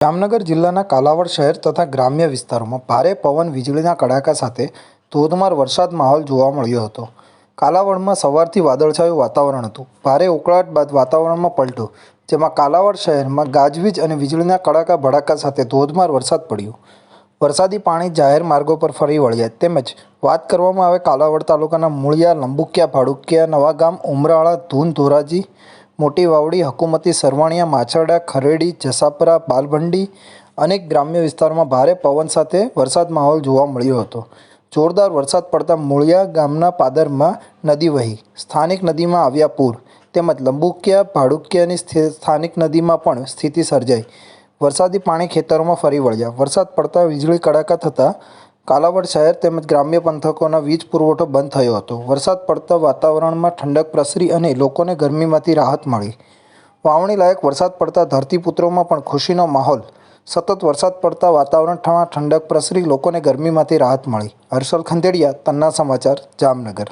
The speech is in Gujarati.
જામનગર જિલ્લાના કાલાવડ શહેર તથા ગ્રામ્ય વિસ્તારોમાં ભારે પવન વીજળીના કડાકા સાથે ધોધમાર વરસાદ માહોલ જોવા મળ્યો હતો। કાલાવડમાં સવારથી વાદળછાયું વાતાવરણ હતું। ભારે ઉકળાટ બાદ વાતાવરણમાં પલટો, જેમાં કાલાવડ શહેરમાં ગાજવીજ અને વીજળીના કડાકા ભડાકા સાથે ધોધમાર વરસાદ પડ્યો। વરસાદી પાણી જાહેર માર્ગો પર ફરી વળ્યા। તેમજ વાત કરવામાં આવે કાલાવડ તાલુકાના મૂળિયા, લંબુકિયા, ભાડુકિયા, નવાગામ, ઉમરાળા, ધૂન, ધોરાજી, મોટી વાવડી, હકુમતી, સરવાણિયા, માછરડા, ખરેડી, જસાપરા, બાલભંડી અનેક ગ્રામ્ય વિસ્તારોમાં ભારે પવન સાથે વરસાદ માહોલ જોવા મળ્યો હતો। જોરદાર વરસાદ પડતા મૂળિયા ગામના પાદરમાં નદી વહી સ્થાનિક નદીમાં આવ્યા પૂર, તેમજ લંબુકિયા, ભાડુકિયાની સ્થાનિક નદીમાં પણ સ્થિતિ સર્જાઈ। વરસાદી પાણી ખેતરોમાં ફરી વળ્યા। વરસાદ પડતા વીજળી કડાકા થતાં કાલાવડ શહેર તેમજ ગ્રામ્ય પંથકોના વીજ પુરવઠો બંધ થયો હતો। વરસાદ પડતા વાતાવરણમાં ઠંડક પ્રસરી અને લોકોને ગરમીમાંથી રાહત મળી। વાવણી લાયક વરસાદ પડતા ધરતીપુત્રોમાં પણ ખુશીનો માહોલ। સતત વરસાદ પડતા વાતાવરણમાં ઠંડક પ્રસરી લોકોને ગરમીમાંથી રાહત મળી। હર્ષલ ખંદેડિયા, તન્ના સમાચાર, જામનગર।